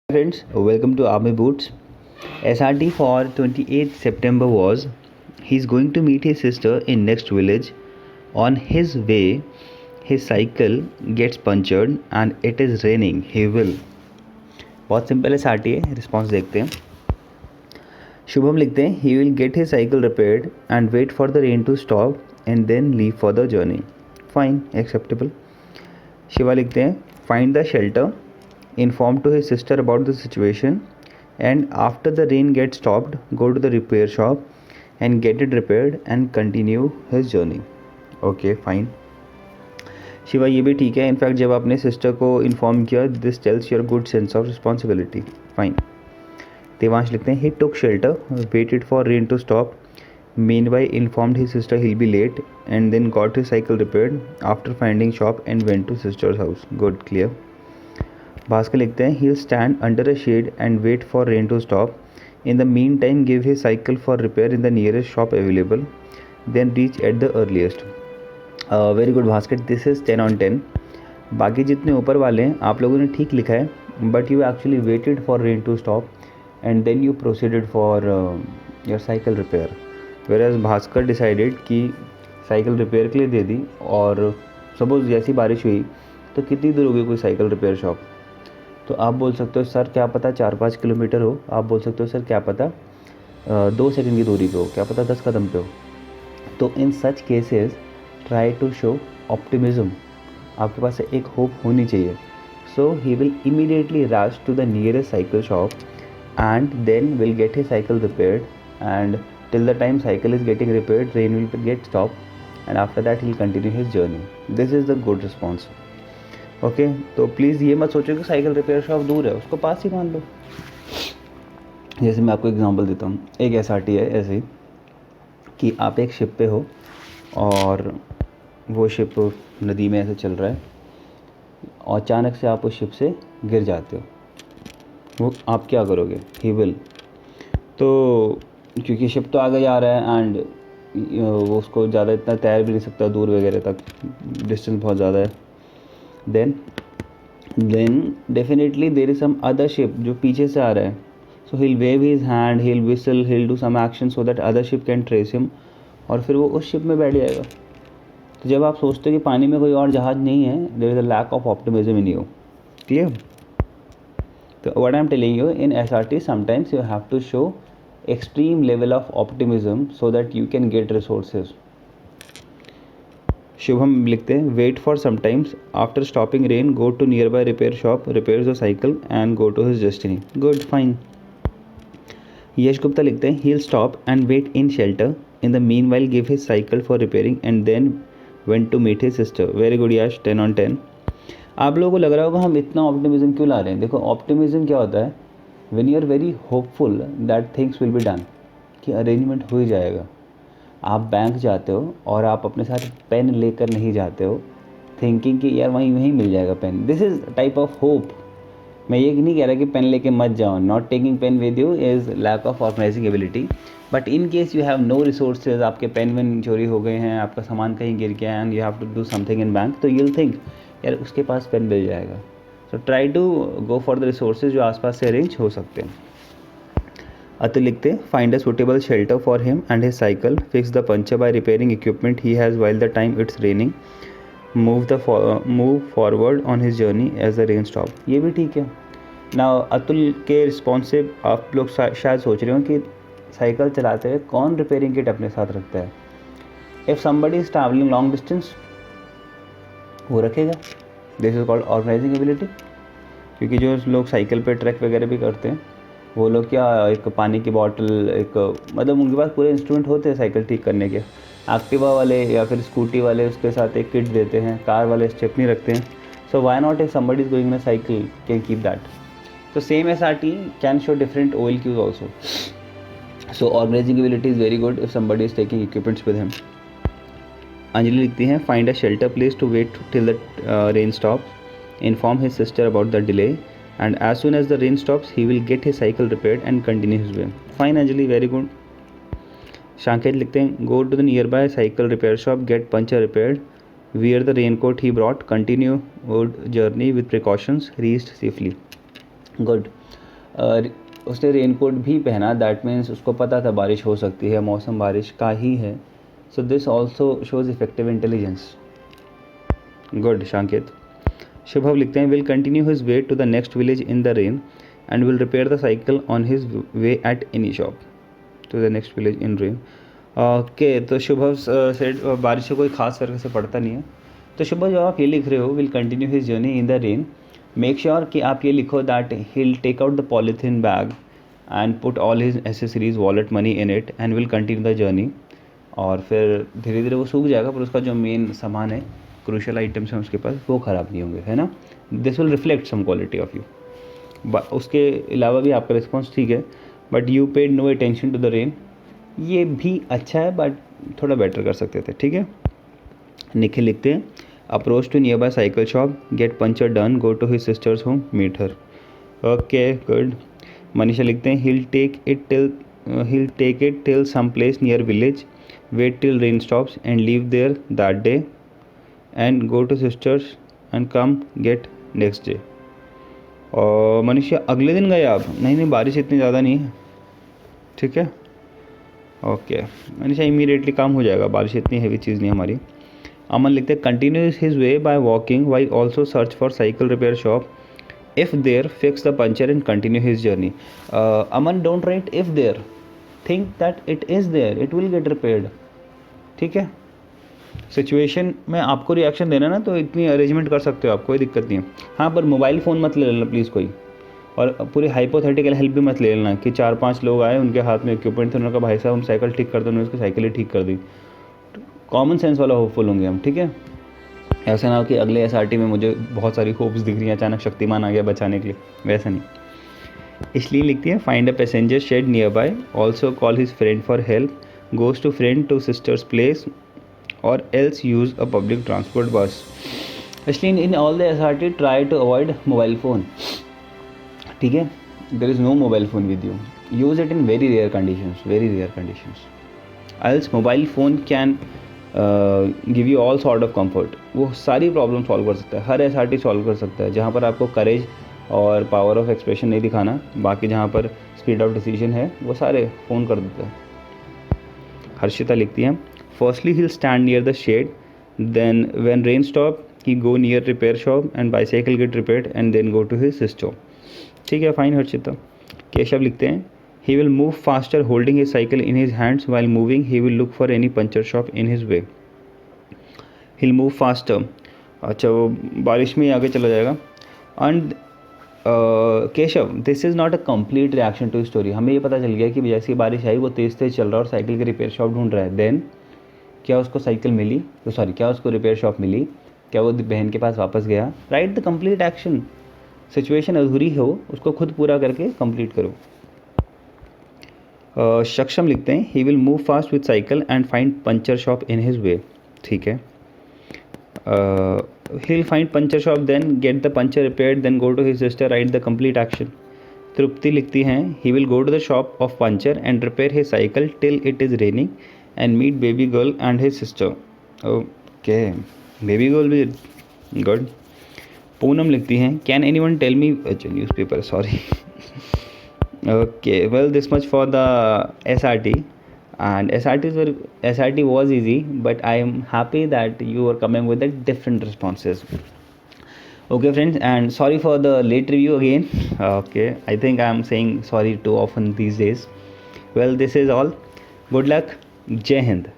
Friends, welcome to Army Boots. SRT for 28th September was he's going to meet his sister in next village. On his way, his cycle gets punctured and it is raining. He will. बहुत simple s r t है. Response देखते हैं. शुभम लिखते हैं he will get his cycle repaired and wait for the rain to stop and then leave for the journey. Fine, acceptable. Shiva लिखते हैं find the shelter, inform to his sister about the situation, and after the rain gets stopped go to the repair shop and get it repaired and continue his journey. Okay, fine. Shiva ये भी ठीक है. In fact जब आपने sister को inform किया this tells your good sense of responsibility. Fine. Devansh लिखते हैं he took shelter, waited for rain to stop, meanwhile informed his sister he'll be late and then got his cycle repaired after finding shop and went to sister's house. Good, clear. Bhaskar लिखते हैं he'll stand under a shade and wait for rain to stop. In the meantime give his cycle for repair in the nearest shop available, then reach at the earliest. Very good Bhaskar, this is 10 on 10. बाकी जितने ऊपर वाले हैं आप लोगों ने ठीक लिखा है, but you actually waited for rain to stop and then you proceeded for your cycle repair. Where Bhaskar decided कि साइकिल रिपेयर के लिए दे दी, और सपोज जैसी बारिश हुई तो कितनी दूर होगी कोई साइकिल रिपेयर शॉप. तो आप बोल सकते हो सर क्या पता 4-5 किलोमीटर हो. आप बोल सकते हो सर क्या पता 2 सेकंड की दूरी पे हो, क्या पता 10 कदम पे हो. तो in such cases try to show optimism. आपके पास एक होप होनी चाहिए. So he will immediately rush to the nearest cycle shop and then will get his cycle repaired, and till the time cycle is getting repaired rain will get stop and after that he will continue his journey. This is the good response. Okay, तो please ये मत सोचो कि cycle repair shop दूर है, उसको पास ही मान लो. जैसे मैं आपको एग्जांपल देता हूँ. एक एसआरटी है ऐसे कि आप एक शिप पे हो और वो शिप नदी में ऐसे चल रहा है और अचानक से आप उस शिप से गिर जाते हो. वो आप क्या करोगे? He will. तो क्योंकि शिप तो आगे जा रहा है एंड वो उसको ज़्यादा इतना तैर भी नहीं सकता दूर वगैरह तक, डिस्टेंस बहुत ज़्यादा है. then definitely there is some other ship जो पीछे से आ रहा है. so he'll wave his hand, he'll whistle, he'll do some action so that other ship can trace him, और फिर वो उस शिप में बैठ जाएगा. तो जब आप सोचते हो कि पानी में कोई और जहाज़ नहीं है, there is a lack of optimism in you. clear? तो what I'm telling you, in SRT sometimes you have to show extreme level of optimism so that you can get resources. Shubham लिखते हैं wait for sometimes after stopping rain go to near by repair shop, repair the cycle and go to his destiny. Good, fine. Yash Gupta लिखते हैं he'll stop and wait in shelter, in the meanwhile give his cycle for repairing and then went to meet his sister. Very good Yash, 10 on 10. आप लोगों को लग रहा होगा हम इतना ऑप्टिमिज्म क्यों ला रहे हैं. देखो ऑप्टिमिज्म क्या होता है, when you are very hopeful that things will be done, कि अरेंजमेंट हो ही जाएगा. आप बैंक जाते हो और आप अपने साथ पेन लेकर नहीं जाते हो थिंकिंग कि यार वहीं वहीं मिल जाएगा pen. This is type of hope. मैं ये नहीं कह रहा कि पेन लेके मत जाओ. Not taking pen with you is lack of organising ability. But in case you have no resources, आपके पेन वेन चोरी हो गए हैं, आपका सामान कहीं गिर गया and you have to do something in bank, तो यूल थिंक यार उसके पास पेन मिल जाएगा. So try to go for the resources जो आसपास से अरेंज हो सकते हैं. अतुल लिखते find a suitable shelter for him and his cycle, fix the puncture by repairing equipment he has while the time it's raining, move forward on his journey as the rain stop. ये भी ठीक है ना. अतुल के response से आप लोग शायद सोच रहे हो कि साइकिल चलाते हुए कौन रिपेयरिंग किट अपने साथ रखता है. If somebody is travelling long distance वो रखेगा. This is called organising ability. क्योंकि जो लोग साइकिल पे ट्रैक वगैरह भी करते हैं वो लोग क्या एक पानी की बॉटल, एक मतलब उनके पास पूरे इंस्ट्रूमेंट होते हैं साइकिल ठीक करने के. एक्टिवा वाले या फिर स्कूटी वाले उसके साथ एक किट देते हैं, कार वाले स्टेपनी रखते हैं. So why not if somebody is going in a cycle can keep that. तो same SRT can show different OLQs also. So organizing ability is very good if somebody is taking equipments with him. Anjali लिखती हैं find a shelter place to wait till the rain stop, inform his sister about the delay, and as soon as the rain stops he will get his cycle repaired and continue his way. Fine Anjali, very good. Shanket लिखते हैं go to the nearby cycle repair shop, get puncture repaired, wear the raincoat he brought, continue journey with precautions, reached safely. Good. उसने raincoat भी पहना, that means उसको पता था बारिश हो सकती है, मौसम बारिश का ही है. So this also shows effective intelligence. Good Shankit. Shubhav लिखते हैं will continue his way to the next village in the rain and will repair the cycle on his way at any shop to the next village in rain. Okay, तो Shubhav said बारिश से कोई खास फर्क से पड़ता नहीं है. तो शुभव जब आप ये लिख रहे हो will continue his journey in the rain, make sure कि आप ये लिखो that he'll take out the polythene bag and put all his accessories wallet money in it and will continue the journey. और फिर धीरे धीरे वो सूख जाएगा, पर उसका जो मेन सामान है, क्रूशल आइटम्स हैं उसके पास, वो ख़राब नहीं होंगे, है ना. This will reflect some quality of you. उसके अलावा भी आपका रिस्पॉन्स ठीक है, but you paid no attention to the rain, ये भी अच्छा है बट थोड़ा बेटर कर सकते थे. ठीक है. निखिल लिखते हैं approach to near by cycle shop, get puncture done, go to his sister's home, meet her. Okay good. Manisha लिखते हैं he'll take it till some place near village, wait till rain stops and leave there that day and go to sisters and come get next day. और मनीषा अगले दिन गए आप? नहीं, बारिश इतनी ज़्यादा नहीं है. ठीक है. ओके मनीषा इमीडिएटली काम हो जाएगा, बारिश इतनी हैवी चीज़ नहीं हमारी. अमन लिखते हैं continues his way by walking why also search for cycle repair shop, if there fix the puncture and continue his journey. Aman don't write if there, think that it is there, it will get repaired. ठीक है. Situation में आपको reaction देना ना, तो इतनी arrangement कर सकते हो आप, कोई दिक्कत नहीं है. हाँ, पर मोबाइल फ़ोन मत ले लेना प्लीज़ कोई, और पूरी हाइपोथेटिकल हेल्प भी मत ले लेना कि 4-5 लोग आए, उनके हाथ में इक्विपमेंट थे, उन्होंने कहा भाई साहब हम साइकिल ठीक कर दो, उन्होंने उसकी साइकिल ही ठीक कर दी. कॉमन सेंस वाला होपफुल होंगे हम. ठीक है. ऐसा ना हो कि अगले SRT में मुझे बहुत सारी होप्स दिख रही हैं, अचानक शक्तिमान आ गया बचाने के लिए, वैसा नहीं. इसलिए लिखती है find a passenger shed near by, also call his friend for help, goes to friend to sisters place और else use a public transport bus. इसलिए in all the SRT try to avoid mobile phone. ठीक है. There is no mobile phone with you, use it in very rare conditions. Else mobile phone can give you all sort of comfort. वो सारी problem solve कर सकता है, हर SRT solve कर सकता है. जहाँ पर आपको करेज और पावर ऑफ एक्सप्रेशन नहीं दिखाना, बाकी जहाँ पर स्पीड ऑफ डिसीजन है, वो सारे फ़ोन कर देता है. हर्षिता लिखती है firstly he stand near the shed, then when rain stop he go near repair shop and bicycle get repaired and then go to his sister. ठीक है, फाइन हर्षिता. केशव लिखते हैं he will move faster holding his cycle in his hands, while moving he will look for any puncture shop in his way. he'll move faster. अच्छा, वो बारिश में ही आगे चला जाएगा. And Keshav, this is not a complete reaction to story. हमें ये पता चल गया कि जैसी बारिश आई वो तेज़ चल रहा है और साइकिल के रिपेयर शॉप ढूंढ रहा है. देन क्या उसको साइकिल मिली, तो सॉरी क्या उसको रिपेयर शॉप मिली, क्या वो बहन के पास वापस गया. Right the complete action. Situation अधूरी हो, उसको खुद पूरा करके कंप्लीट करो. सक्षम लिखते हैं he will move fast with cycle and find puncture shop in his way. ठीक है. He will find puncture shop, then get the puncture repaired, then go to his sister, write the complete action. Tripti लिखती हैं he will go to the shop of puncture and repair his cycle till it is raining and meet baby girl and his sister. Okay, baby girl भी good. Poonam लिखती हैं can anyone tell me, newspaper sorry. Okay, well this much for the SRT, and SRT was easy, but I am happy that you are coming with the different responses. Okay friends, and sorry for the late review again. Okay, I think I am saying sorry too often these days. Well, this is all. Good luck. Jai Hind.